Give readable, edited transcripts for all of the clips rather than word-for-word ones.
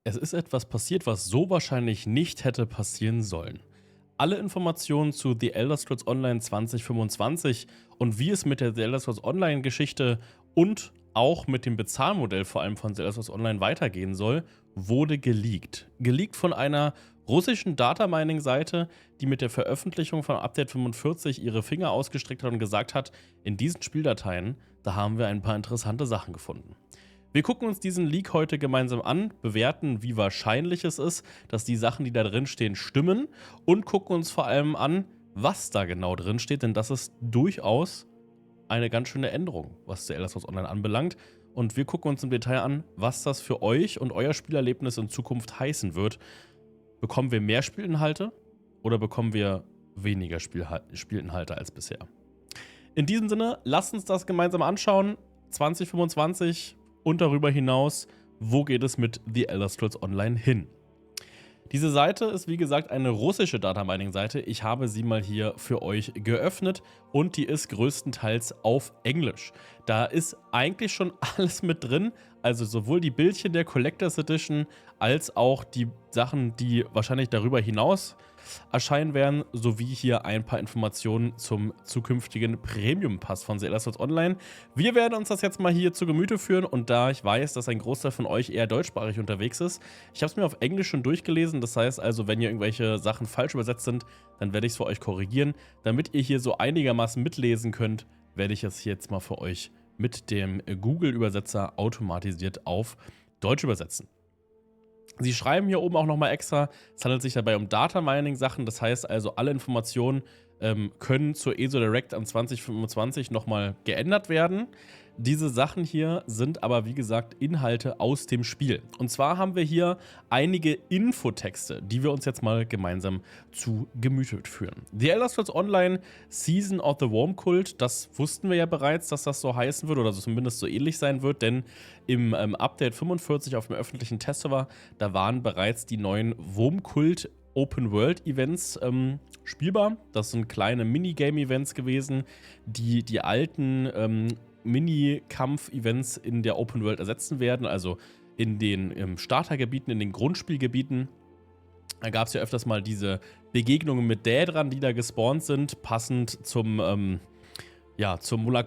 Es ist etwas passiert, was so wahrscheinlich nicht hätte passieren sollen. Alle Informationen zu The Elder Scrolls Online 2025 und wie es mit der The Elder Scrolls Online Geschichte und auch mit dem Bezahlmodell vor allem von The Elder Scrolls Online weitergehen soll, wurde geleakt. Geleakt von einer russischen Datamining-Seite, die mit der Veröffentlichung von Update 45 ihre Finger ausgestreckt hat und gesagt hat, in diesen Spieldateien, da haben wir ein paar interessante Sachen gefunden. Wir gucken uns diesen Leak heute gemeinsam an, bewerten, wie wahrscheinlich es ist, dass die Sachen, die da drin stehen, stimmen und gucken uns vor allem an, was da genau drin steht, denn das ist durchaus eine ganz schöne Änderung, was der Elder Scrolls Online anbelangt. Und wir gucken uns im Detail an, was das für euch und euer Spielerlebnis in Zukunft heißen wird. Bekommen wir mehr Spielinhalte oder bekommen wir weniger Spielinhalte als bisher? In diesem Sinne, lasst uns das gemeinsam anschauen. 2025 und darüber hinaus, wo geht es mit The Elder Scrolls Online hin? Diese Seite ist wie gesagt eine russische Datamining-Seite. Ich habe sie mal hier für euch geöffnet und die ist größtenteils auf Englisch. Da ist eigentlich schon alles mit drin, also sowohl die Bildchen der Collectors Edition als auch die Sachen, die wahrscheinlich darüber hinaus erscheinen werden, sowie hier ein paar Informationen zum zukünftigen Premium-Pass von The Elder Scrolls Online. Wir werden uns das jetzt mal hier zu Gemüte führen und da ich weiß, dass ein Großteil von euch eher deutschsprachig unterwegs ist, ich habe es mir auf Englisch schon durchgelesen, das heißt also, wenn hier irgendwelche Sachen falsch übersetzt sind, dann werde ich es für euch korrigieren. Damit ihr hier so einigermaßen mitlesen könnt, werde ich es jetzt mal für euch mit dem Google-Übersetzer automatisiert auf Deutsch übersetzen. Sie schreiben hier oben auch nochmal extra, es handelt sich dabei um Data-Mining-Sachen, das heißt also, alle Informationen können zur ESO Direct an 2025 nochmal geändert werden. Diese Sachen hier sind aber, wie gesagt, Inhalte aus dem Spiel. Und zwar haben wir hier einige Infotexte, die wir uns jetzt mal gemeinsam zu Gemüte führen. The Elder Scrolls Online Season of the Worm Cult, das wussten wir ja bereits, dass das so heißen wird oder zumindest so ähnlich sein wird, denn im Update 45 auf dem öffentlichen Testserver, da waren bereits die neuen Wurmkult Open-World-Events spielbar. Das sind kleine Minigame-Events gewesen, die die alten Mini-Kampf-Events in der Open-World ersetzen werden, also in den Startergebieten, in den Grundspielgebieten. Da gab es ja öfters mal diese Begegnungen mit Dädran, die da gespawnt sind, passend zur Molag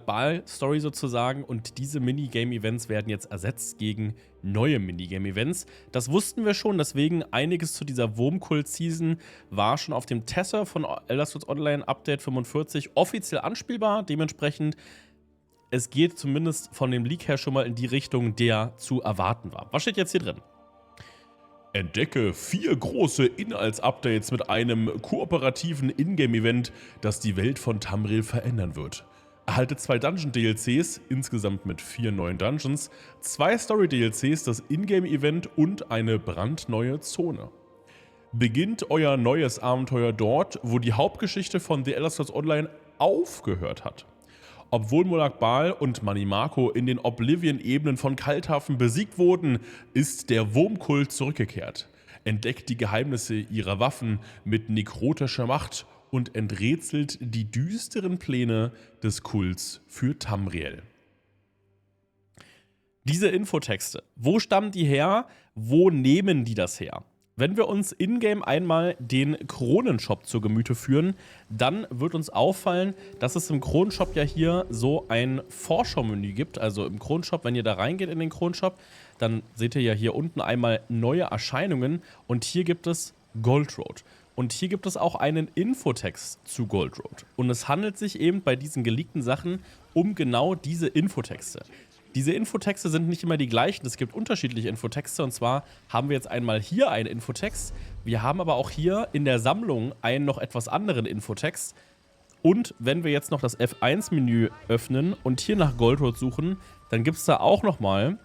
Bal-Story sozusagen. Und diese Minigame-Events werden jetzt ersetzt gegen neue Minigame-Events. Das wussten wir schon, deswegen einiges zu dieser Wurmkult-Season war schon auf dem Tester von Elder Scrolls Online Update 45 offiziell anspielbar. Dementsprechend, es geht zumindest von dem Leak her schon mal in die Richtung, der zu erwarten war. Was steht jetzt hier drin? Entdecke 4 große Inhaltsupdates mit einem kooperativen Ingame-Event, das die Welt von Tamriel verändern wird. Erhalte 2 Dungeon-DLCs, insgesamt mit 4 neuen Dungeons, 2 Story-DLCs, das Ingame-Event und eine brandneue Zone. Beginnt euer neues Abenteuer dort, wo die Hauptgeschichte von The Elder Scrolls Online aufgehört hat. Obwohl Molag Bal und Manimako in den Oblivion-Ebenen von Kalthafen besiegt wurden, ist der Wurmkult zurückgekehrt. Entdeckt die Geheimnisse ihrer Waffen mit nekrotischer Macht und enträtselt die düsteren Pläne des Kults für Tamriel. Diese Infotexte, wo stammen die her? Wo nehmen die das her? Wenn wir uns in-game einmal den Kronenshop zu Gemüte führen, dann wird uns auffallen, dass es im Kronenshop ja hier so ein Vorschau-Menü gibt. Also im Kronenshop, wenn ihr da reingeht in den Kronenshop, dann seht ihr ja hier unten einmal neue Erscheinungen und hier gibt es Gold Road. Und hier gibt es auch einen Infotext zu Gold Road. Und es handelt sich eben bei diesen geleakten Sachen um genau diese Infotexte. Diese Infotexte sind nicht immer die gleichen, es gibt unterschiedliche Infotexte und zwar haben wir jetzt einmal hier einen Infotext, wir haben aber auch hier in der Sammlung einen noch etwas anderen Infotext und wenn wir jetzt noch das F1-Menü öffnen und hier nach Gold Road suchen, dann gibt es da auch nochmal,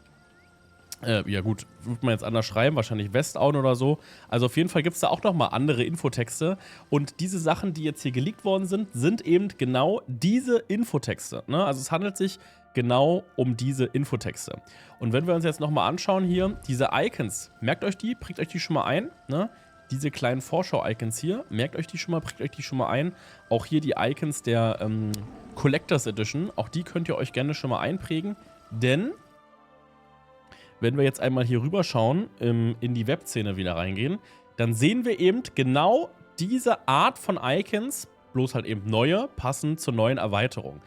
ja gut, würde man jetzt anders schreiben, wahrscheinlich Westaun oder so, also auf jeden Fall gibt es da auch nochmal andere Infotexte und diese Sachen, die jetzt hier geleakt worden sind, sind eben genau diese Infotexte, ne? Also es handelt sich genau um diese Infotexte. Und wenn wir uns jetzt nochmal anschauen hier, diese Icons, merkt euch die, prägt euch die schon mal ein, ne? Diese kleinen Vorschau-Icons hier, merkt euch die schon mal, prägt euch die schon mal ein. Auch hier die Icons der Collectors Edition, auch die könnt ihr euch gerne schon mal einprägen, denn wenn wir jetzt einmal hier rüberschauen, in die Webszene wieder reingehen, dann sehen wir eben genau diese Art von Icons, bloß halt eben neue, passend zur neuen Erweiterung.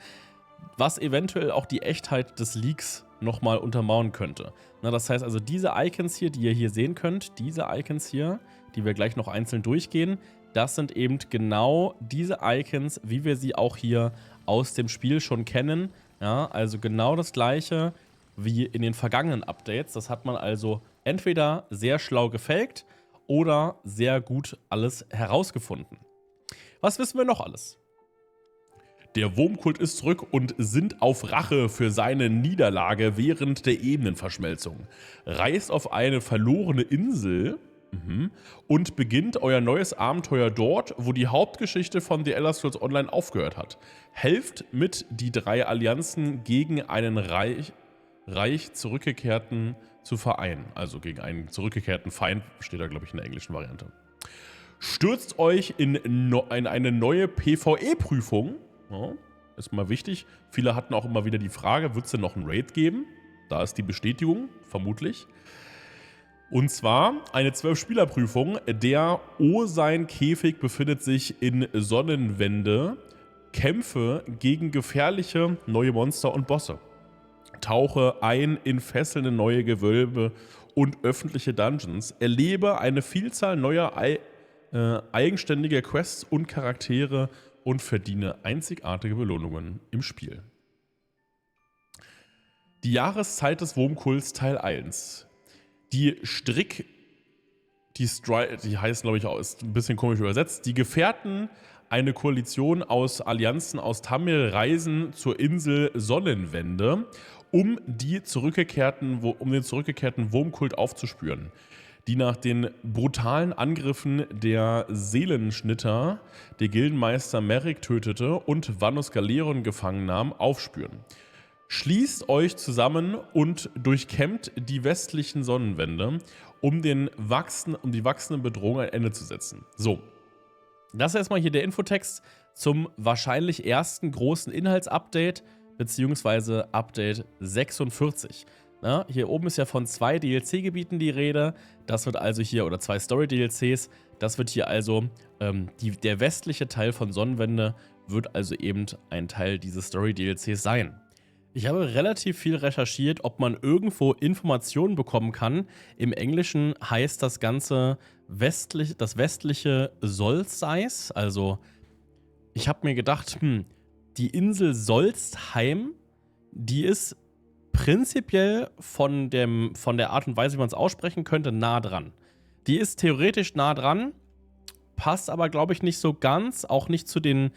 Was eventuell auch die Echtheit des Leaks nochmal untermauern könnte. Na, das heißt also, diese Icons hier, die ihr hier sehen könnt, diese Icons hier, die wir gleich noch einzeln durchgehen, das sind eben genau diese Icons, wie wir sie auch hier aus dem Spiel schon kennen. Ja, also genau das gleiche wie in den vergangenen Updates. Das hat man also entweder sehr schlau gefaked oder sehr gut alles herausgefunden. Was wissen wir noch alles? Der Wurmkult ist zurück und sinnt auf Rache für seine Niederlage während der Ebenenverschmelzung. Reist auf eine verlorene Insel und beginnt euer neues Abenteuer dort, wo die Hauptgeschichte von The Elder Scrolls Online aufgehört hat. Helft mit, die 3 Allianzen gegen einen reich zurückgekehrten zu vereinen. Also gegen einen zurückgekehrten Feind, steht da glaube ich in der englischen Variante. Stürzt euch in eine neue PvE-Prüfung. Ja, ist mal wichtig. Viele hatten auch immer wieder die Frage, wird es denn noch einen Raid geben? Da ist die Bestätigung, vermutlich. Und zwar eine 12-Spieler-Prüfung. Der O-Sein-Käfig befindet sich in Sonnenwende. Kämpfe gegen gefährliche neue Monster und Bosse. Tauche ein in fesselnde neue Gewölbe und öffentliche Dungeons. Erlebe eine Vielzahl neuer eigenständiger Quests und Charaktere und verdiene einzigartige Belohnungen im Spiel. Die Jahreszeit des Wurmkults Teil 1. Die heißen, glaube ich, auch, ist ein bisschen komisch übersetzt. Die Gefährten, eine Koalition aus Allianzen aus Tamriel, reisen zur Insel Sonnenwende, um den zurückgekehrten Wurmkult aufzuspüren, die nach den brutalen Angriffen der Seelenschnitter der Gildenmeister Merrick tötete und Vanus Galeron gefangen nahm, aufspüren. Schließt euch zusammen und durchkämmt die westlichen Sonnenwände, um die wachsende Bedrohung ein Ende zu setzen. So, das ist erstmal hier der Infotext zum wahrscheinlich ersten großen Inhaltsupdate, beziehungsweise Update 46. Na, hier oben ist ja von 2 DLC-Gebieten die Rede. Das wird also hier, oder 2 Story-DLCs, das wird hier also, der westliche Teil von Sonnenwende wird also eben ein Teil dieses Story-DLCs sein. Ich habe relativ viel recherchiert, ob man irgendwo Informationen bekommen kann. Im Englischen heißt das Ganze das westliche Solstheim. Also, ich habe mir gedacht, die Insel Solstheim, die ist prinzipiell von der Art und Weise, wie man es aussprechen könnte, nah dran. Die ist theoretisch nah dran, passt aber, glaube ich, nicht so ganz, auch nicht zu den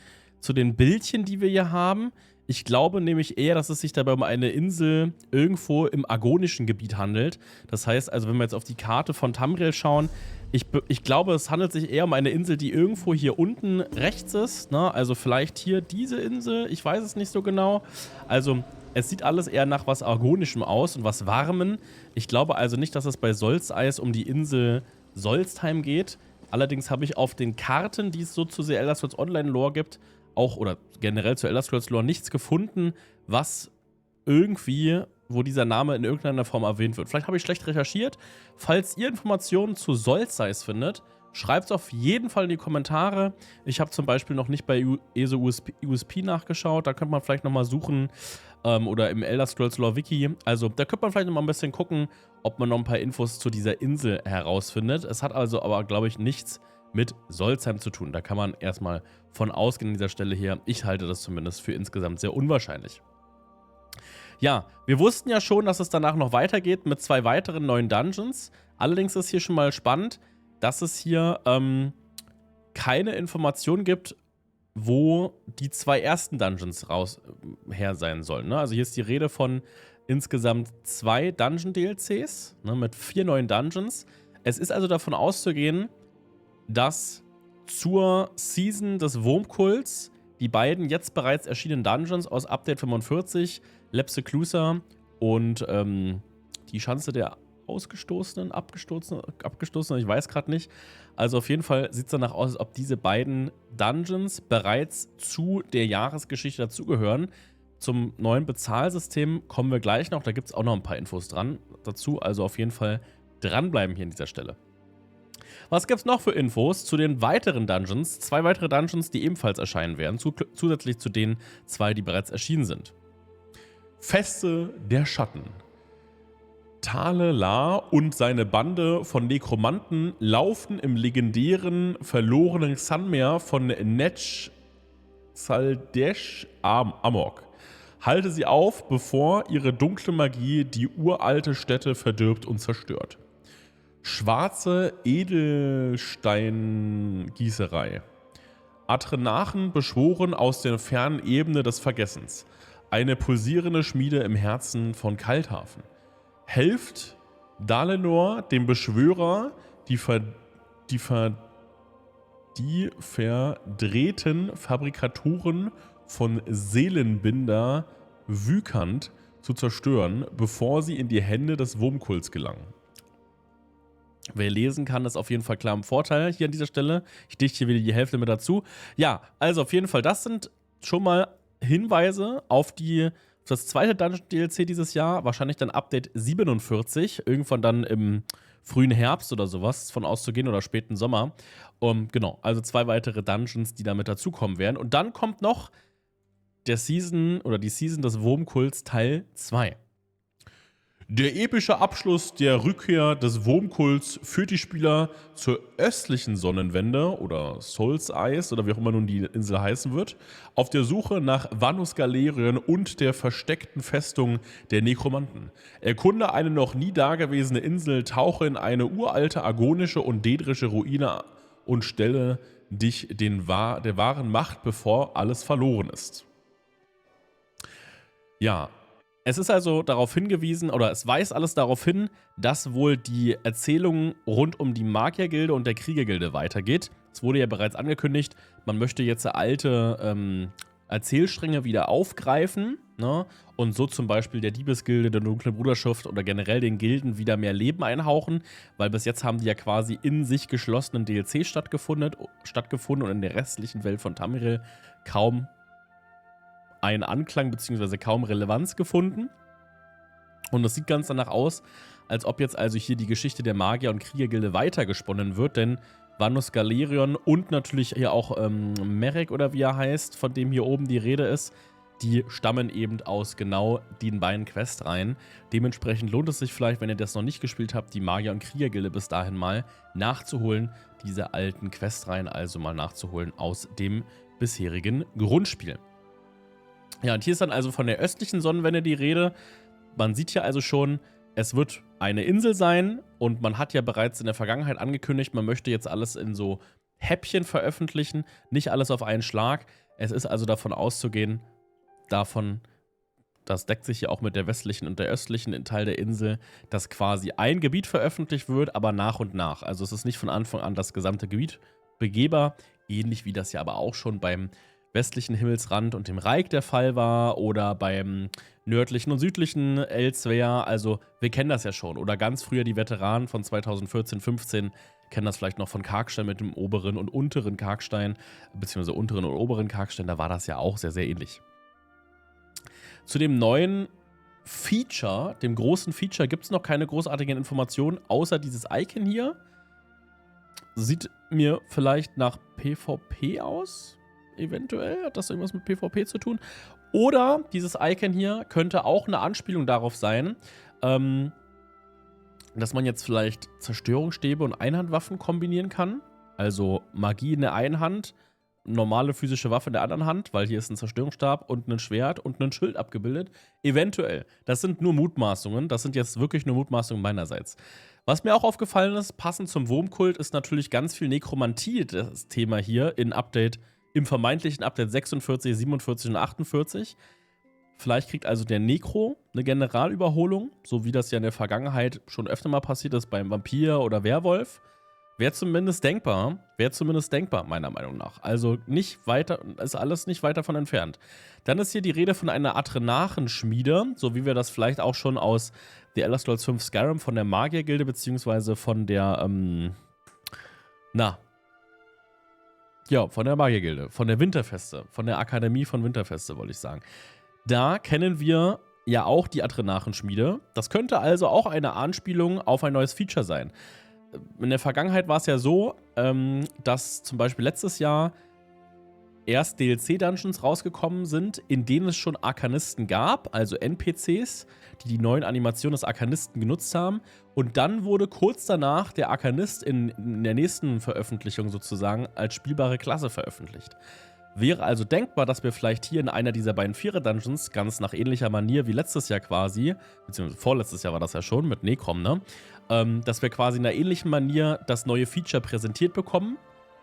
Bildchen, die wir hier haben. Ich glaube nämlich eher, dass es sich dabei um eine Insel irgendwo im argonischen Gebiet handelt. Das heißt also, wenn wir jetzt auf die Karte von Tamriel schauen, ich glaube, es handelt sich eher um eine Insel, die irgendwo hier unten rechts ist. Ne? Also vielleicht hier diese Insel, ich weiß es nicht so genau. Also es sieht alles eher nach was Argonischem aus und was Warmen. Ich glaube also nicht, dass es bei Solsteis um die Insel Solstheim geht. Allerdings habe ich auf den Karten, die es so zu The Elder Scrolls Online Lore gibt, auch oder generell zu Elder Scrolls Lore nichts gefunden, was irgendwie, wo dieser Name in irgendeiner Form erwähnt wird. Vielleicht habe ich schlecht recherchiert. Falls ihr Informationen zu Solstice findet, schreibt es auf jeden Fall in die Kommentare. Ich habe zum Beispiel noch nicht bei ESO USP nachgeschaut. Da könnte man vielleicht nochmal suchen. Oder im Elder Scrolls Lore Wiki. Also da könnte man vielleicht nochmal ein bisschen gucken, ob man noch ein paar Infos zu dieser Insel herausfindet. Es hat also aber, glaube ich, nichts mit Solstheim zu tun. Da kann man erstmal von ausgehen an dieser Stelle hier. Ich halte das zumindest für insgesamt sehr unwahrscheinlich. Ja, wir wussten ja schon, dass es danach noch weitergeht mit 2 weiteren neuen Dungeons. Allerdings ist hier schon mal spannend, dass es hier keine Information gibt, wo die 2 ersten Dungeons her sein sollen. Ne? Also hier ist die Rede von insgesamt 2 Dungeon-DLCs, ne, mit 4 neuen Dungeons. Es ist also davon auszugehen, dass zur Season des Wurmkults die beiden jetzt bereits erschienenen Dungeons aus Update 45, Lepseclusa und die Schanze der Abgestoßenen, ich weiß gerade nicht. Also auf jeden Fall sieht es danach aus, als ob diese beiden Dungeons bereits zu der Jahresgeschichte dazugehören. zum neuen Bezahlsystem kommen wir gleich noch. Da gibt es auch noch ein paar Infos dazu. Also auf jeden Fall dranbleiben hier an dieser Stelle. Was gibt es noch für Infos zu den weiteren Dungeons? 2 weitere Dungeons, die ebenfalls erscheinen werden, zusätzlich zu den 2, die bereits erschienen sind. Feste der Schatten. Tale La und seine Bande von Nekromanten laufen im legendären verlorenen Xanmeer von Netsch Zaldesh amok. Halte sie auf, bevor ihre dunkle Magie die uralte Stätte verdirbt und zerstört. Schwarze Edelsteingießerei. Atrenachen beschworen aus der fernen Ebene des Vergessens. Eine pulsierende Schmiede im Herzen von Kalthafen. Helft Dalenor, dem Beschwörer, die verdrehten Fabrikatoren von Seelenbinder Wykant zu zerstören, bevor sie in die Hände des Wurmkults gelangen. Wer lesen kann, ist auf jeden Fall klar im Vorteil hier an dieser Stelle. Ich dichte hier wieder die Hälfte mit dazu. Ja, also auf jeden Fall, das sind schon mal Hinweise auf das zweite Dungeon-DLC dieses Jahr. Wahrscheinlich dann Update 47, irgendwann dann im frühen Herbst oder sowas von auszugehen oder späten Sommer. Genau, also 2 weitere Dungeons, die damit dazukommen werden. Und dann kommt noch die Season des Wurmkults Teil 2. Der epische Abschluss der Rückkehr des Wurmkults führt die Spieler zur östlichen Sonnenwende oder Souls Eyes oder wie auch immer nun die Insel heißen wird, auf der Suche nach Vanus Galerion und der versteckten Festung der Nekromanten. Erkunde eine noch nie dagewesene Insel, tauche in eine uralte agonische und daedrische Ruine und stelle dich der wahren Macht, bevor alles verloren ist. Ja, es ist also darauf hingewiesen, oder es weist alles darauf hin, dass wohl die Erzählung rund um die Magiergilde und der Kriegergilde weitergeht. Es wurde ja bereits angekündigt, man möchte jetzt alte Erzählstränge wieder aufgreifen, ne? Und so zum Beispiel der Diebesgilde, der dunklen Bruderschaft oder generell den Gilden wieder mehr Leben einhauchen, weil bis jetzt haben die ja quasi in sich geschlossenen DLC stattgefunden und in der restlichen Welt von Tamriel kaum einen Anklang bzw. kaum Relevanz gefunden. Und es sieht ganz danach aus, als ob jetzt also hier die Geschichte der Magier- und Kriegergilde weitergesponnen wird, denn Vanus Galerion und natürlich hier auch Merek oder wie er heißt, von dem hier oben die Rede ist, die stammen eben aus genau den beiden Questreihen. Dementsprechend lohnt es sich vielleicht, wenn ihr das noch nicht gespielt habt, die Magier- und Kriegergilde bis dahin mal nachzuholen, diese alten Questreihen also mal nachzuholen aus dem bisherigen Grundspiel. Ja, und hier ist dann also von der östlichen Sonnenwende die Rede. Man sieht hier also schon, es wird eine Insel sein und man hat ja bereits in der Vergangenheit angekündigt, man möchte jetzt alles in so Häppchen veröffentlichen, nicht alles auf einen Schlag. Es ist also davon auszugehen, das deckt sich ja auch mit der westlichen und der östlichen Teil der Insel, dass quasi ein Gebiet veröffentlicht wird, aber nach und nach. Also es ist nicht von Anfang an das gesamte Gebiet begehbar, ähnlich wie das ja aber auch schon beim westlichen Himmelsrand und dem Reich der Fall war oder beim nördlichen und südlichen Elsewhere. Also wir kennen das ja schon. Oder ganz früher die Veteranen von 2014, 15 kennen das vielleicht noch von Karkstein mit dem oberen und unteren Karkstein, beziehungsweise unteren und oberen Karkstein, da war das ja auch sehr, sehr ähnlich. Zu dem neuen Feature, dem großen Feature, gibt es noch keine großartigen Informationen, außer dieses Icon hier. Sieht mir vielleicht nach PvP aus. Eventuell hat das irgendwas mit PvP zu tun. Oder dieses Icon hier könnte auch eine Anspielung darauf sein, dass man jetzt vielleicht Zerstörungsstäbe und Einhandwaffen kombinieren kann. Also Magie in der einen Hand, normale physische Waffe in der anderen Hand, weil hier ist ein Zerstörungsstab und ein Schwert und ein Schild abgebildet. Eventuell. Das sind nur Mutmaßungen. Das sind jetzt wirklich nur Mutmaßungen meinerseits. Was mir auch aufgefallen ist, passend zum Wurmkult, ist natürlich ganz viel Nekromantie, das Thema hier im vermeintlichen Update 46, 47 und 48. Vielleicht kriegt also der Nekro eine Generalüberholung, so wie das ja in der Vergangenheit schon öfter mal passiert ist beim Vampir oder Werwolf. Wäre zumindest denkbar, meiner Meinung nach. Also nicht weiter, ist alles nicht weit davon entfernt. Dann ist hier die Rede von einer Atrenachenschmiede, so wie wir das vielleicht auch schon aus The Elder Scrolls 5 Skyrim von der Magiergilde beziehungsweise von der, von der Magiergilde, von der Winterfeste, von der Akademie von Winterfeste, wollte ich sagen. Da kennen wir ja auch die Adrenachenschmiede. Das könnte also auch eine Anspielung auf ein neues Feature sein. In der Vergangenheit war es ja so, dass zum Beispiel letztes Jahr erst DLC-Dungeons rausgekommen sind, in denen es schon Arkanisten gab, also NPCs, die die neuen Animationen des Arkanisten genutzt haben. Und dann wurde kurz danach der Arkanist in der nächsten Veröffentlichung sozusagen als spielbare Klasse veröffentlicht. Wäre also denkbar, dass wir vielleicht hier in einer dieser beiden Vierer-Dungeons, ganz nach ähnlicher Manier wie letztes Jahr quasi, beziehungsweise vorletztes Jahr war das ja schon mit Necrom, ne? Dass wir quasi in einer ähnlichen Manier das neue Feature präsentiert bekommen.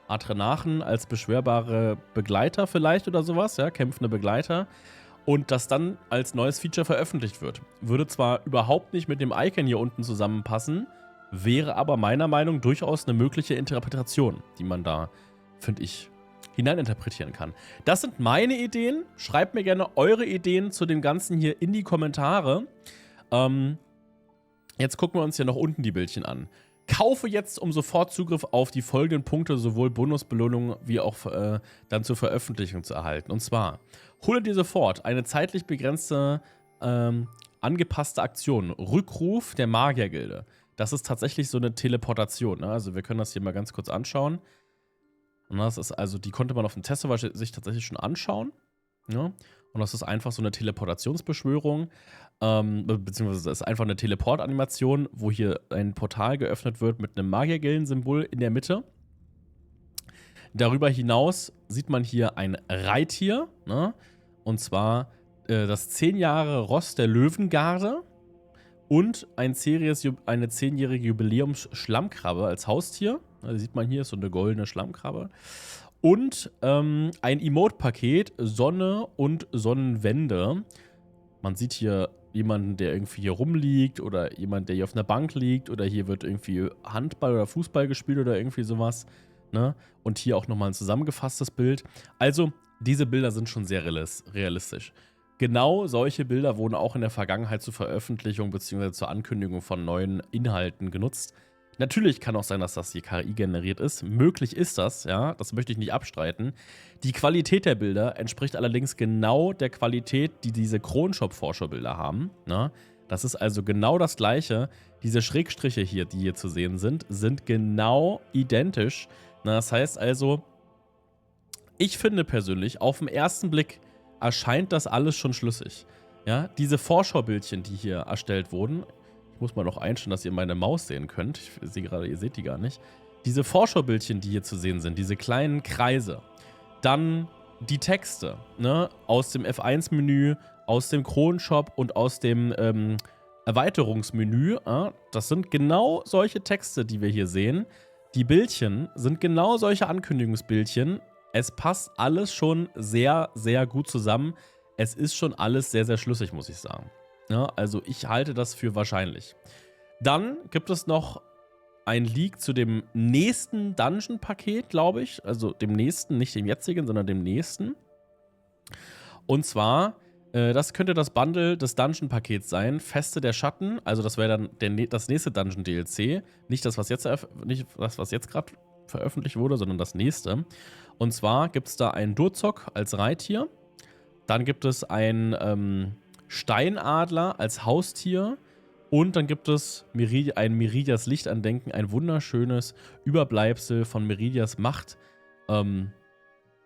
Adrenachen als beschwörbare Begleiter vielleicht oder sowas, ja, kämpfende Begleiter. Und das dann als neues Feature veröffentlicht wird. Würde zwar überhaupt nicht mit dem Icon hier unten zusammenpassen, wäre aber meiner Meinung nach durchaus eine mögliche Interpretation, die man da, finde ich, hineininterpretieren kann. Das sind meine Ideen. Schreibt mir gerne eure Ideen zu dem Ganzen hier in die Kommentare. Jetzt gucken wir uns hier noch unten die Bildchen an. Kaufe jetzt, um sofort Zugriff auf die folgenden Punkte, sowohl Bonusbelohnungen wie auch dann zur Veröffentlichung zu erhalten. Und zwar, hole dir sofort eine zeitlich begrenzte, angepasste Aktion. Rückruf der Magiergilde. Das ist tatsächlich so eine Teleportation. Ne? Also wir können das hier mal ganz kurz anschauen. Und das ist also, die konnte man auf dem Testserver sich tatsächlich schon anschauen. Ja? Und das ist einfach so eine Teleportationsbeschwörung. Beziehungsweise das ist einfach eine Teleport-Animation, wo hier ein Portal geöffnet wird mit einem Magiergilden-Symbol in der Mitte. Darüber hinaus sieht man hier ein Reittier, ne? Und zwar das 10 Jahre Ross der Löwengarde und eine 10-jährige Jubiläums-Schlammkrabbe als Haustier. Also sieht man hier, ist so eine goldene Schlammkrabbe. Und ein Emote-Paket, Sonne und Sonnenwende. Man sieht hier jemanden, der irgendwie hier rumliegt oder jemand, der hier auf einer Bank liegt oder hier wird irgendwie Handball oder Fußball gespielt oder irgendwie sowas. Ne? Und hier auch nochmal ein zusammengefasstes Bild. Also, diese Bilder sind schon sehr realistisch. Genau solche Bilder wurden auch in der Vergangenheit zur Veröffentlichung bzw. zur Ankündigung von neuen Inhalten genutzt. Natürlich kann auch sein, dass das hier KI generiert ist. Möglich ist das, ja, das möchte ich nicht abstreiten. Die Qualität der Bilder entspricht allerdings genau der Qualität, die diese Kronshop-Vorschaubilder haben. Ne? Das ist also genau das Gleiche. Diese Schrägstriche hier, die hier zu sehen sind genau identisch. Na, das heißt also, ich finde persönlich, auf den ersten Blick erscheint das alles schon schlüssig. Ja? Diese Vorschaubildchen, die hier erstellt wurden, ich muss mal noch einstellen, dass ihr meine Maus sehen könnt. Ich sehe gerade, ihr seht die gar nicht. Diese Vorschaubildchen, die hier zu sehen sind, diese kleinen Kreise. Dann die Texte, ne? Aus dem F1-Menü, aus dem Kronshop und aus dem Erweiterungsmenü. Das sind genau solche Texte, die wir hier sehen. Die Bildchen sind genau solche Ankündigungsbildchen. Es passt alles schon sehr, sehr gut zusammen. Es ist schon alles sehr, sehr schlüssig, muss ich sagen. Ja, also ich halte das für wahrscheinlich. Dann gibt es noch ein Leak zu dem nächsten Dungeon-Paket, glaube ich. Also dem nächsten, nicht dem jetzigen, sondern dem nächsten. Und zwar, das könnte das Bundle des Dungeon-Pakets sein. Feste der Schatten. Also das wäre dann das nächste Dungeon-DLC. Nicht das, was jetzt gerade veröffentlicht wurde, sondern das nächste. Und zwar gibt es da einen Durzok als Reittier. Dann gibt es ein Steinadler als Haustier und dann gibt es ein Meridias Lichtandenken, ein wunderschönes Überbleibsel von Meridias Macht.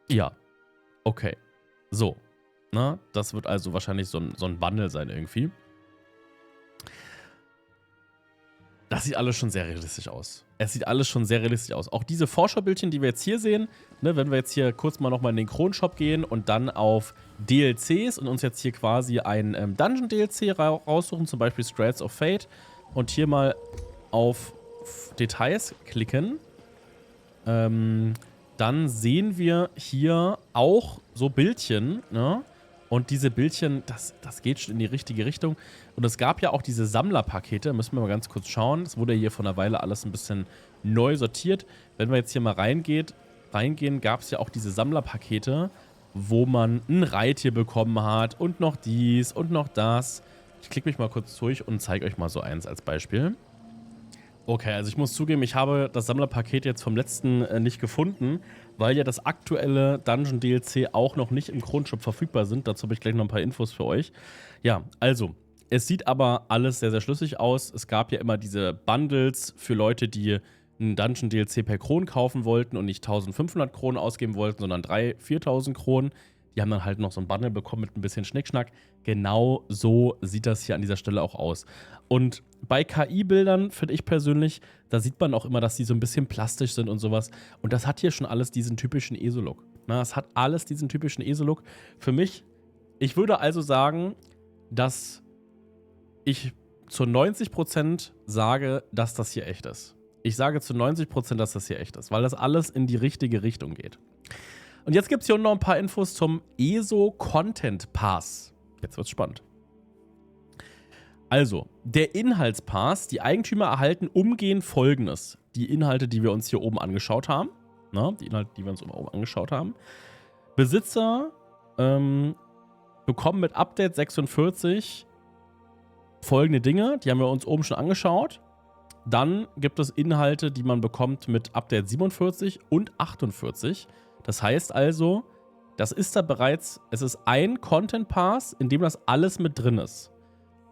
Ja, okay. So, na, das wird also wahrscheinlich so ein Bundle sein irgendwie. Das sieht alles schon sehr realistisch aus. Es sieht alles schon sehr realistisch aus. Auch diese Vorschaubildchen, die wir jetzt hier sehen, ne, wenn wir jetzt hier kurz mal nochmal in den Kronshop gehen und dann auf DLCs und uns jetzt hier quasi ein Dungeon-DLC raussuchen, zum Beispiel Strides of Fate, und hier mal auf Details klicken, dann sehen wir hier auch so Bildchen, ne? Und diese Bildchen, das geht schon in die richtige Richtung. Und es gab ja auch diese Sammlerpakete, müssen wir mal ganz kurz schauen. Das wurde hier vor einer Weile alles ein bisschen neu sortiert. Wenn wir jetzt hier mal reingehen, gab es ja auch diese Sammlerpakete, wo man ein Reittier bekommen hat und noch dies und noch das. Ich klicke mich mal kurz durch und zeige euch mal so eins als Beispiel. Okay, also ich muss zugeben, ich habe das Sammlerpaket jetzt vom letzten nicht gefunden, weil ja das aktuelle Dungeon DLC auch noch nicht im Grundshop verfügbar sind. Dazu habe ich gleich noch ein paar Infos für euch. Ja, also, es sieht aber alles sehr, sehr schlüssig aus. Es gab ja immer diese Bundles für Leute, die einen Dungeon DLC per Kron kaufen wollten und nicht 1500 Kronen ausgeben wollten, sondern 3.000, 4.000 Kronen. Die haben dann halt noch so ein Bundle bekommen mit ein bisschen Schnickschnack. Genau so sieht das hier an dieser Stelle auch aus. Und bei KI-Bildern, finde ich persönlich, da sieht man auch immer, dass die so ein bisschen plastisch sind und sowas. Und das hat hier schon alles diesen typischen ESO-Look. Es hat alles diesen typischen ESO-Look. Für mich, ich würde also sagen, dass ich zu 90% sage, dass das hier echt ist. Ich sage zu 90%, dass das hier echt ist, weil das alles in die richtige Richtung geht. Und jetzt gibt es hier noch ein paar Infos zum ESO Content Pass. Jetzt wird's spannend. Also, der Inhaltspass, die Eigentümer erhalten umgehend Folgendes. Die Inhalte, die wir uns hier oben angeschaut haben. Die Inhalte, die wir uns oben angeschaut haben. Besitzer bekommen mit Update 46 folgende Dinge. Die haben wir uns oben schon angeschaut. Dann gibt es Inhalte, die man bekommt mit Update 47 und 48. Das heißt also, das ist da bereits, es ist ein Content Pass, in dem das alles mit drin ist.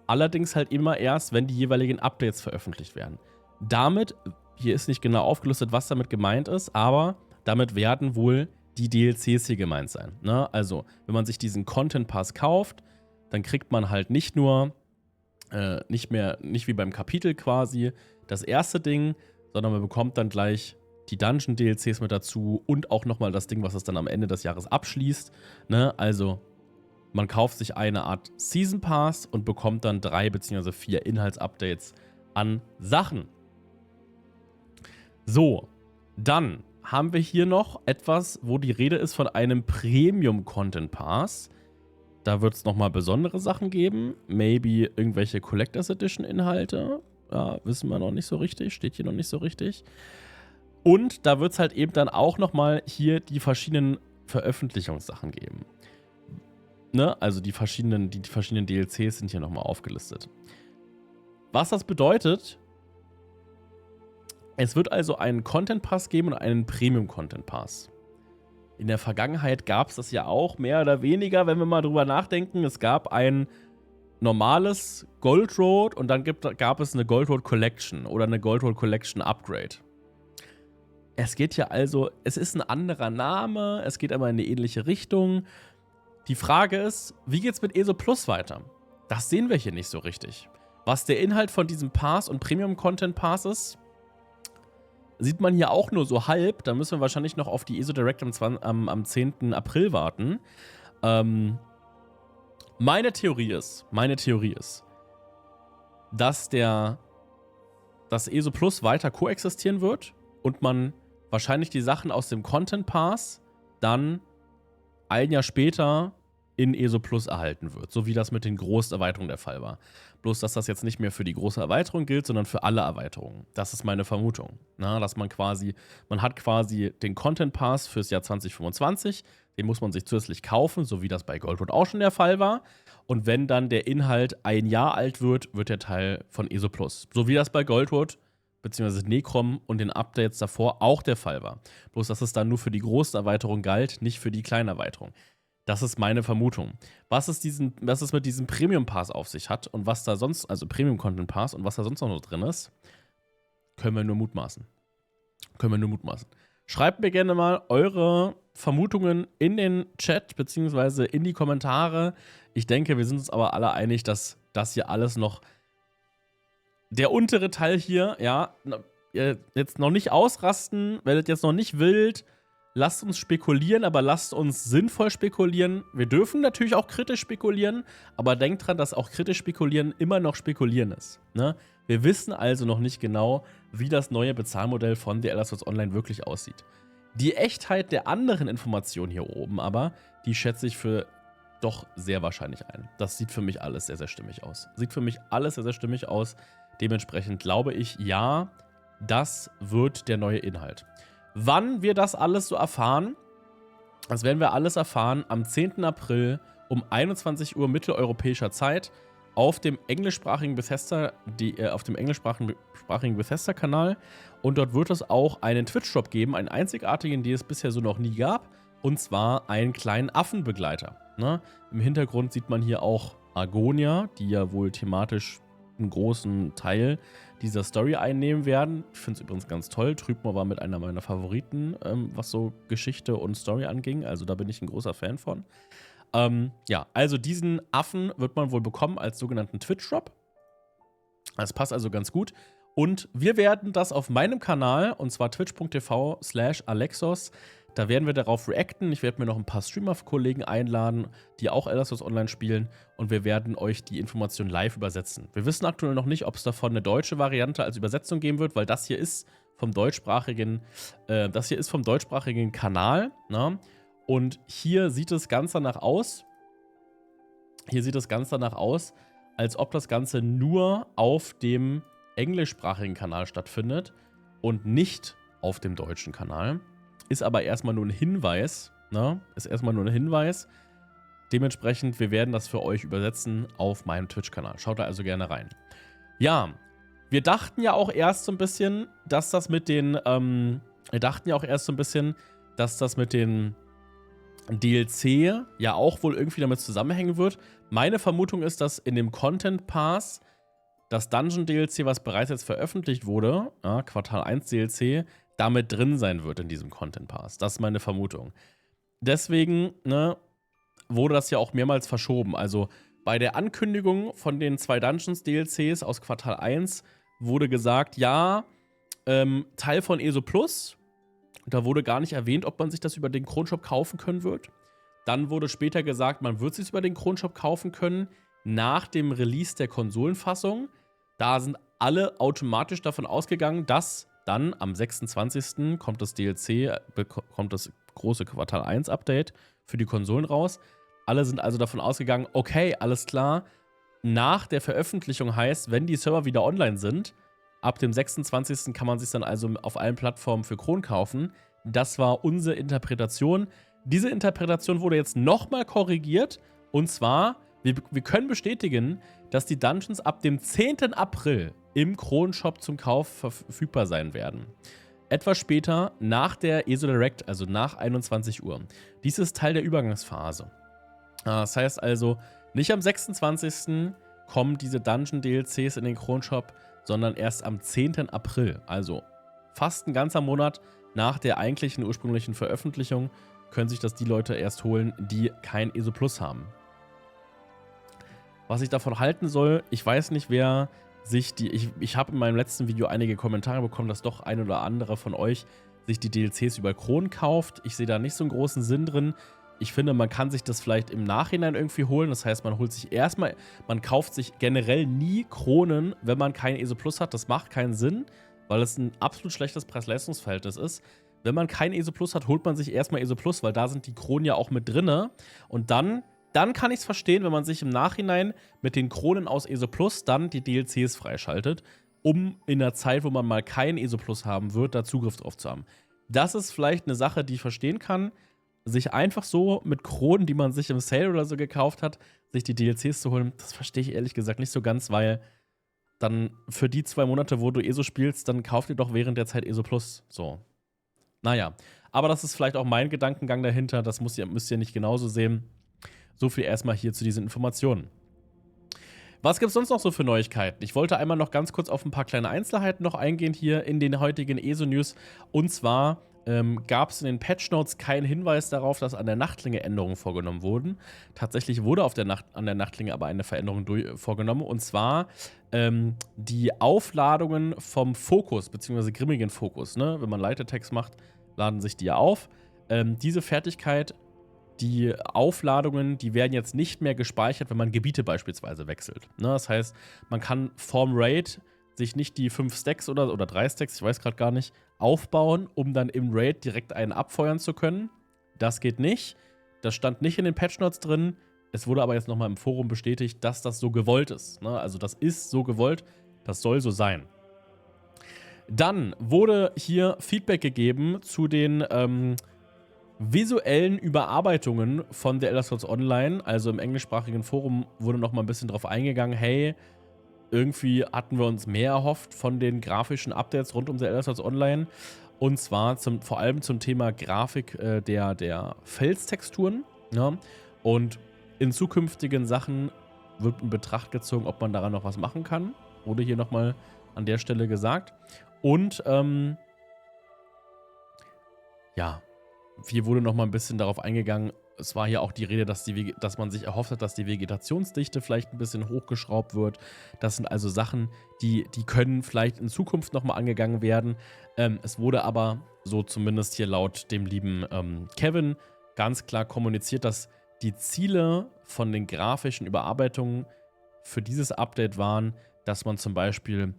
Allerdings halt immer erst, wenn die jeweiligen Updates veröffentlicht werden. Damit, hier ist nicht genau aufgelistet, was damit gemeint ist, aber damit werden wohl die DLCs hier gemeint sein. Also, wenn man sich diesen Content Pass kauft, dann kriegt man halt nicht nur, nicht wie beim Kapitel quasi, das erste Ding, sondern man bekommt dann gleich die Dungeon-DLCs mit dazu und auch nochmal das Ding, was es dann am Ende des Jahres abschließt. Also, man kauft sich eine Art Season Pass und bekommt dann 3 bzw. 4 Inhaltsupdates an Sachen. So, dann haben wir hier noch etwas, wo die Rede ist von einem Premium-Content Pass. Da wird es nochmal besondere Sachen geben. Maybe irgendwelche Collectors Edition Inhalte. Ja, wissen wir noch nicht so richtig. Steht hier noch nicht so richtig. Und da wird es halt eben dann auch nochmal hier die verschiedenen Veröffentlichungssachen geben. Also die verschiedenen DLCs sind hier nochmal aufgelistet. Was das bedeutet, es wird also einen Content Pass geben und einen Premium Content Pass. In der Vergangenheit gab es das ja auch mehr oder weniger, wenn wir mal drüber nachdenken. Es gab ein normales Gold Road und dann gab es eine Gold Road Collection oder eine Gold Road Collection Upgrade. Es geht ja also, es ist ein anderer Name, es geht aber in eine ähnliche Richtung. Die Frage ist, wie geht's mit ESO Plus weiter? Das sehen wir hier nicht so richtig. Was der Inhalt von diesem Pass und Premium Content Pass ist, sieht man hier auch nur so halb. Da müssen wir wahrscheinlich noch auf die ESO Direct am 10. April warten. Meine Theorie ist, dass das ESO Plus weiter koexistieren wird und man wahrscheinlich die Sachen aus dem Content Pass dann ein Jahr später in ESO Plus erhalten wird, so wie das mit den Großerweiterungen der Fall war. Bloß, dass das jetzt nicht mehr für die große Erweiterung gilt, sondern für alle Erweiterungen. Das ist meine Vermutung. Dass man hat quasi den Content Pass fürs Jahr 2025, den muss man sich zusätzlich kaufen, so wie das bei Goldwood auch schon der Fall war. Und wenn dann der Inhalt ein Jahr alt wird, wird der Teil von ESO Plus. So wie das bei Goldwood bzw. Necrom und den Updates davor auch der Fall war. Bloß, dass es dann nur für die große Erweiterung galt, nicht für die kleine Erweiterung. Das ist meine Vermutung. Was es mit diesem Premium Pass auf sich hat und was da sonst, also Premium Content Pass und was da sonst noch drin ist, können wir nur mutmaßen. Schreibt mir gerne mal eure Vermutungen in den Chat bzw. in die Kommentare. Ich denke, wir sind uns aber alle einig, dass das hier alles noch der untere Teil hier, ja, jetzt noch nicht ausrasten, werdet jetzt noch nicht wild. Lasst uns spekulieren, aber lasst uns sinnvoll spekulieren. Wir dürfen natürlich auch kritisch spekulieren, aber denkt dran, dass auch kritisch spekulieren immer noch spekulieren ist. Wir wissen also noch nicht genau, wie das neue Bezahlmodell von The Elder Scrolls Online wirklich aussieht. Die Echtheit der anderen Informationen hier oben aber, die schätze ich für doch sehr wahrscheinlich ein. Das sieht für mich alles sehr, sehr stimmig aus. Dementsprechend glaube ich, ja, das wird der neue Inhalt. Wann wir das alles so erfahren, das werden wir alles erfahren am 10. April um 21 Uhr mitteleuropäischer Zeit. auf dem englischsprachigen Bethesda-Kanal und dort wird es auch einen Twitch-Drop geben, einen einzigartigen, den es bisher so noch nie gab, und zwar einen kleinen Affenbegleiter. Ne? Im Hintergrund sieht man hier auch Argonia, die ja wohl thematisch einen großen Teil dieser Story einnehmen werden. Ich finde es übrigens ganz toll. Trübmer war mit einer meiner Favoriten, was so Geschichte und Story anging. Also da bin ich ein großer Fan von. Ja, also diesen Affen wird man wohl bekommen als sogenannten Twitch-Drop. Das passt also ganz gut. Und wir werden das auf meinem Kanal, und zwar twitch.tv/Alexos, da werden wir darauf reacten. Ich werde mir noch ein paar Streamer-Kollegen einladen, die auch Elder Scrolls Online spielen, und wir werden euch die Information live übersetzen. Wir wissen aktuell noch nicht, ob es davon eine deutsche Variante als Übersetzung geben wird, weil das hier ist vom deutschsprachigen Kanal. Ne? Und hier sieht es ganz danach aus. Als ob das Ganze nur auf dem englischsprachigen Kanal stattfindet und nicht auf dem deutschen Kanal. Ist aber erstmal nur ein Hinweis. Ne? Dementsprechend, wir werden das für euch übersetzen auf meinem Twitch-Kanal. Schaut da also gerne rein. Ja, wir dachten ja auch erst so ein bisschen, dass das mit den DLC ja auch wohl irgendwie damit zusammenhängen wird. Meine Vermutung ist, dass in dem Content Pass das Dungeon DLC, was bereits jetzt veröffentlicht wurde, ja, Quartal 1 DLC, damit drin sein wird in diesem Content Pass. Das ist meine Vermutung. Deswegen, ne, wurde das ja auch mehrmals verschoben. Also bei der Ankündigung von den 2 Dungeons DLCs aus Quartal 1 wurde gesagt, ja, Teil von ESO Plus. Da wurde gar nicht erwähnt, ob man sich das über den Kronshop kaufen können wird. Dann wurde später gesagt, man wird es sich über den Kronshop kaufen können nach dem Release der Konsolenfassung. Da sind alle automatisch davon ausgegangen, dass dann am 26. kommt das DLC, kommt das große Quartal 1 Update für die Konsolen raus. Alle sind also davon ausgegangen, okay, alles klar, nach der Veröffentlichung heißt, wenn die Server wieder online sind, ab dem 26. kann man sich dann also auf allen Plattformen für Kron kaufen. Das war unsere Interpretation. Diese Interpretation wurde jetzt nochmal korrigiert. Und zwar, wir können bestätigen, dass die Dungeons ab dem 10. April im Kronshop zum Kauf verfügbar sein werden. Etwas später, nach der ESO Direct, also nach 21 Uhr. Dies ist Teil der Übergangsphase. Das heißt also, nicht am 26. kommen diese Dungeon-DLCs in den Kronshop, sondern erst am 10. April. Also fast ein ganzer Monat nach der eigentlichen ursprünglichen Veröffentlichung können sich das die Leute erst holen, die kein ESO Plus haben. Was ich davon halten soll, ich weiß nicht, wer sich ich habe in meinem letzten Video einige Kommentare bekommen, dass doch ein oder andere von euch sich die DLCs über Kron kauft. Ich sehe da nicht so einen großen Sinn drin. Ich finde, man kann sich das vielleicht im Nachhinein irgendwie holen. Das heißt, man kauft sich generell nie Kronen, wenn man kein ESO Plus hat. Das macht keinen Sinn, weil es ein absolut schlechtes Preis-Leistungs-Verhältnis ist. Wenn man kein ESO Plus hat, holt man sich erstmal ESO Plus, weil da sind die Kronen ja auch mit drinne. Und dann kann ich es verstehen, wenn man sich im Nachhinein mit den Kronen aus ESO Plus dann die DLCs freischaltet, um in der Zeit, wo man mal kein ESO Plus haben wird, da Zugriff drauf zu haben. Das ist vielleicht eine Sache, die ich verstehen kann. Sich einfach so mit Kronen, die man sich im Sale oder so gekauft hat, sich die DLCs zu holen, das verstehe ich ehrlich gesagt nicht so ganz, weil dann für die 2 Monate, wo du ESO spielst, dann kauft ihr doch während der Zeit ESO Plus. So. Naja, aber das ist vielleicht auch mein Gedankengang dahinter, das müsst ihr nicht genauso sehen. So viel erstmal hier zu diesen Informationen. Was gibt es sonst noch so für Neuigkeiten? Ich wollte einmal noch ganz kurz auf ein paar kleine Einzelheiten noch eingehen hier in den heutigen ESO-News. Und zwar gab es in den Patch-Notes keinen Hinweis darauf, dass an der Nachtlinge Änderungen vorgenommen wurden. Tatsächlich wurde an der Nachtlinge aber eine Veränderung vorgenommen. Und zwar die Aufladungen vom Fokus, beziehungsweise grimmigen Fokus. Ne? Wenn man Light-Attacks macht, laden sich die ja auf. Diese Fertigkeit, die Aufladungen, die werden jetzt nicht mehr gespeichert, wenn man Gebiete beispielsweise wechselt. Ne? Das heißt, man kann vorm Raid sich nicht die 5 Stacks oder 3 Stacks, ich weiß gerade gar nicht, aufbauen, um dann im Raid direkt einen abfeuern zu können. Das geht nicht. Das stand nicht in den Patchnotes drin. Es wurde aber jetzt nochmal im Forum bestätigt, dass das so gewollt ist. Ne? Also das ist so gewollt, das soll so sein. Dann wurde hier Feedback gegeben zu den visuellen Überarbeitungen von The Elder Scrolls Online. Also im englischsprachigen Forum wurde noch mal ein bisschen drauf eingegangen, hey, irgendwie hatten wir uns mehr erhofft von den grafischen Updates rund um The Elder Scrolls Online. Und zwar vor allem zum Thema Grafik der Felstexturen. Ja? Und in zukünftigen Sachen wird in Betracht gezogen, ob man daran noch was machen kann. Wurde hier nochmal an der Stelle gesagt. Und ja, hier wurde nochmal ein bisschen darauf eingegangen, es war hier auch die Rede, dass man sich erhofft hat, dass die Vegetationsdichte vielleicht ein bisschen hochgeschraubt wird. Das sind also Sachen, die können vielleicht in Zukunft nochmal angegangen werden. Es wurde aber, so zumindest hier laut dem lieben Kevin, ganz klar kommuniziert, dass die Ziele von den grafischen Überarbeitungen für dieses Update waren, dass man zum Beispiel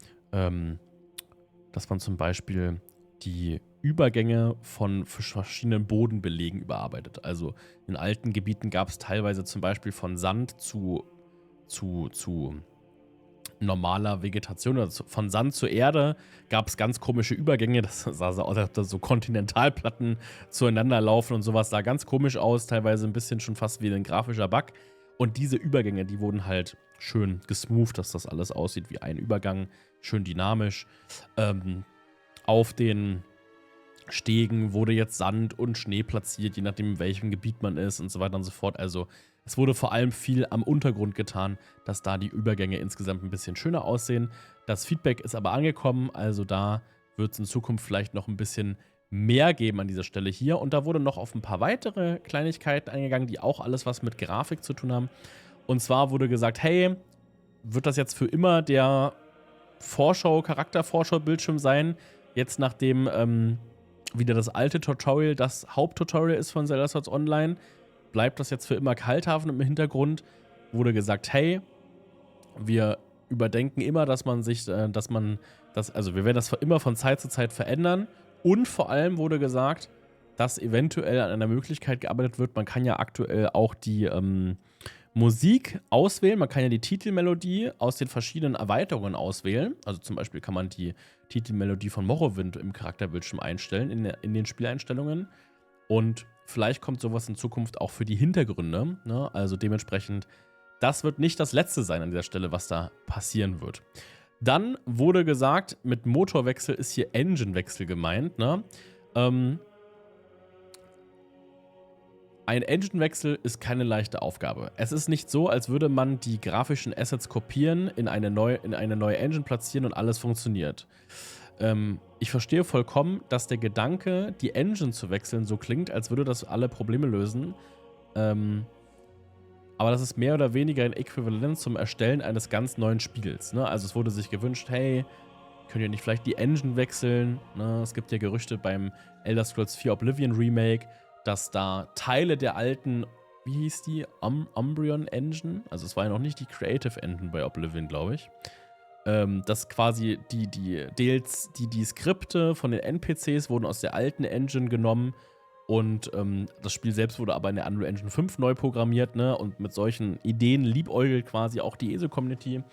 die Übergänge von verschiedenen Bodenbelegen überarbeitet. Also in alten Gebieten gab es teilweise zum Beispiel von Sand zu normaler Vegetation, also von Sand zur Erde gab es ganz komische Übergänge. Das sah so aus, als ob da so Kontinentalplatten zueinander laufen und sowas sah ganz komisch aus, teilweise ein bisschen schon fast wie ein grafischer Bug. Und diese Übergänge, die wurden halt schön gesmoothed, dass das alles aussieht wie ein Übergang, schön dynamisch. Auf den Stegen wurde jetzt Sand und Schnee platziert, je nachdem, in welchem Gebiet man ist und so weiter und so fort. Also es wurde vor allem viel am Untergrund getan, dass da die Übergänge insgesamt ein bisschen schöner aussehen. Das Feedback ist aber angekommen, also da wird es in Zukunft vielleicht noch ein bisschen mehr geben an dieser Stelle hier. Und da wurde noch auf ein paar weitere Kleinigkeiten eingegangen, die auch alles was mit Grafik zu tun haben. Und zwar wurde gesagt, hey, wird das jetzt für immer der Charaktervorschau-Bildschirm sein, jetzt nachdem wieder das alte Tutorial das Haupttutorial ist von The Elder Scrolls Online, bleibt das jetzt für immer Kalthafen im Hintergrund. Wurde gesagt, hey, wir überdenken immer, wir werden das immer von Zeit zu Zeit verändern. Und vor allem wurde gesagt, dass eventuell an einer Möglichkeit gearbeitet wird. Man kann ja aktuell auch die Musik auswählen. Man kann ja die Titelmelodie aus den verschiedenen Erweiterungen auswählen. Also zum Beispiel kann man die Titelmelodie von Morrowind im Charakterbildschirm einstellen, in den Spieleinstellungen. Und vielleicht kommt sowas in Zukunft auch für die Hintergründe. Ne? Also dementsprechend, das wird nicht das Letzte sein an dieser Stelle, was da passieren wird. Dann wurde gesagt, mit Motorwechsel ist hier Engine-Wechsel gemeint. Ne? Ein Engine-Wechsel ist keine leichte Aufgabe. Es ist nicht so, als würde man die grafischen Assets kopieren, in eine neue Engine platzieren und alles funktioniert. Ich verstehe vollkommen, dass der Gedanke, die Engine zu wechseln, so klingt, als würde das alle Probleme lösen. Aber das ist mehr oder weniger ein Äquivalent zum Erstellen eines ganz neuen Spiels. Ne? Also es wurde sich gewünscht, hey, könnt ihr nicht vielleicht die Engine wechseln? Ne? Es gibt ja Gerüchte beim Elder Scrolls 4 Oblivion Remake, dass da Teile der alten, wie hieß die, Umbreon Engine, also es war ja noch nicht die Creative Engine bei Oblivion, glaube ich, dass quasi die Skripte von den NPCs wurden aus der alten Engine genommen und das Spiel selbst wurde aber in der Unreal Engine 5 neu programmiert, ne? Und mit solchen Ideen liebäugelt quasi auch die ESO-Community.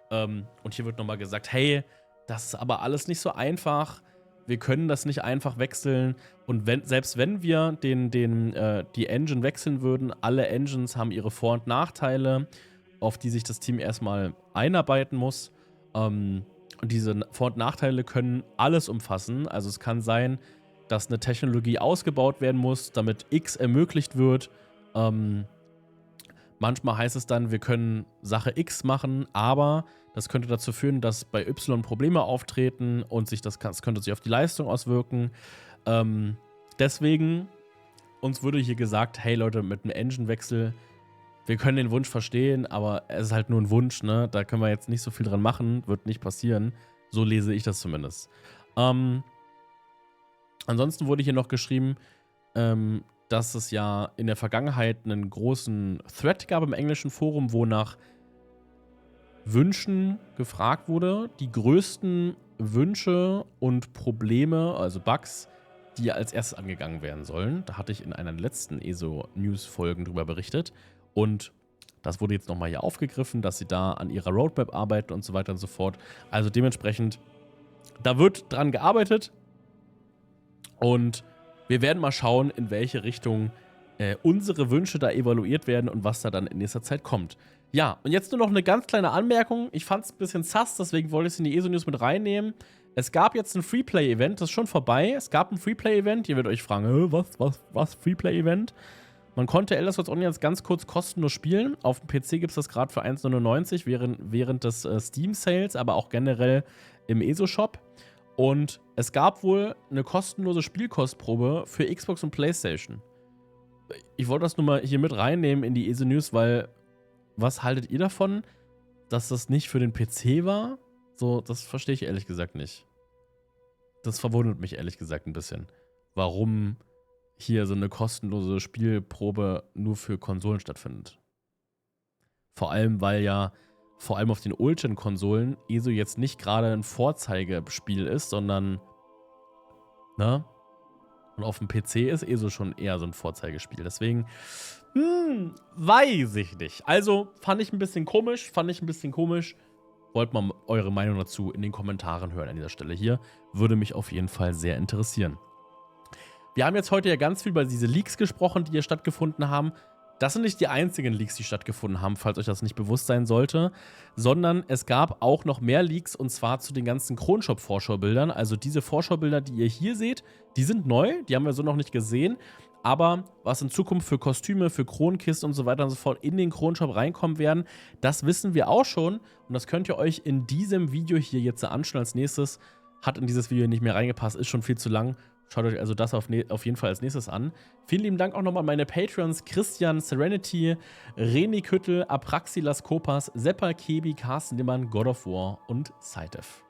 Und hier wird nochmal gesagt, hey, das ist aber alles nicht so einfach. Wir können das nicht einfach wechseln. Und selbst wenn wir die Engine wechseln würden, alle Engines haben ihre Vor- und Nachteile, auf die sich das Team erstmal einarbeiten muss. Und diese Vor- und Nachteile können alles umfassen. Also es kann sein, dass eine Technologie ausgebaut werden muss, damit X ermöglicht wird. Manchmal heißt es dann, wir können Sache X machen, aber das könnte dazu führen, dass bei Y Probleme auftreten und das könnte sich auf die Leistung auswirken. Deswegen, uns wurde hier gesagt, hey Leute, mit einem Engine-Wechsel, wir können den Wunsch verstehen, aber es ist halt nur ein Wunsch, ne? Da können wir jetzt nicht so viel dran machen, wird nicht passieren. So lese ich das zumindest. Ansonsten wurde hier noch geschrieben, dass es ja in der Vergangenheit einen großen Thread gab im englischen Forum, wo nach Wünschen gefragt wurde. Die größten Wünsche und Probleme, also Bugs, die als erstes angegangen werden sollen. Da hatte ich in einer der letzten ESO-News-Folgen drüber berichtet. Und das wurde jetzt nochmal hier aufgegriffen, dass sie da an ihrer Roadmap arbeiten und so weiter und so fort. Also dementsprechend, da wird dran gearbeitet. Und wir werden mal schauen, in welche Richtung unsere Wünsche da evaluiert werden und was da dann in nächster Zeit kommt. Ja, und jetzt nur noch eine ganz kleine Anmerkung. Ich fand es ein bisschen sass, deswegen wollte ich es in die ESO-News mit reinnehmen. Es gab jetzt ein Freeplay-Event, das ist schon vorbei. Es gab ein Freeplay-Event. Ihr werdet euch fragen, was Freeplay-Event? Man konnte Elder Scrolls Online jetzt ganz kurz kostenlos spielen. Auf dem PC gibt es das gerade für 1,99 während des Steam-Sales, aber auch generell im ESO-Shop. Und es gab wohl eine kostenlose Spielkostprobe für Xbox und PlayStation. Ich wollte das nur mal hier mit reinnehmen in die ESO-News, weil was haltet ihr davon, dass das nicht für den PC war? So, das verstehe ich ehrlich gesagt nicht. Das verwundert mich ehrlich gesagt ein bisschen. Warum hier so eine kostenlose Spielprobe nur für Konsolen stattfindet. Vor allem, weil ja vor allem auf den Old-Gen-Konsolen ESO jetzt nicht gerade ein Vorzeigespiel ist, sondern, ne? Und auf dem PC ist ESO schon eher so ein Vorzeigespiel. Deswegen, weiß ich nicht. Also, fand ich ein bisschen komisch. Wollt mal eure Meinung dazu in den Kommentaren hören an dieser Stelle hier. Würde mich auf jeden Fall sehr interessieren. Wir haben jetzt heute ja ganz viel über diese Leaks gesprochen, die hier stattgefunden haben. Das sind nicht die einzigen Leaks, die stattgefunden haben, falls euch das nicht bewusst sein sollte, sondern es gab auch noch mehr Leaks, und zwar zu den ganzen Kronshop-Vorschaubildern. Also diese Vorschaubilder, die ihr hier seht, die sind neu, die haben wir so noch nicht gesehen. Aber was in Zukunft für Kostüme, für Kronkisten und so weiter und so fort in den Kronshop reinkommen werden, das wissen wir auch schon. Und das könnt ihr euch in diesem Video hier jetzt anschauen als nächstes. Hat in dieses Video nicht mehr reingepasst, ist schon viel zu lang. Schaut euch also das auf jeden Fall als nächstes an. Vielen lieben Dank auch nochmal an meine Patreons Christian, Serenity, René Küttel, Apraxilas Kopas, Seppa, Kebi, Carsten Dimmann, God of War und Saitev.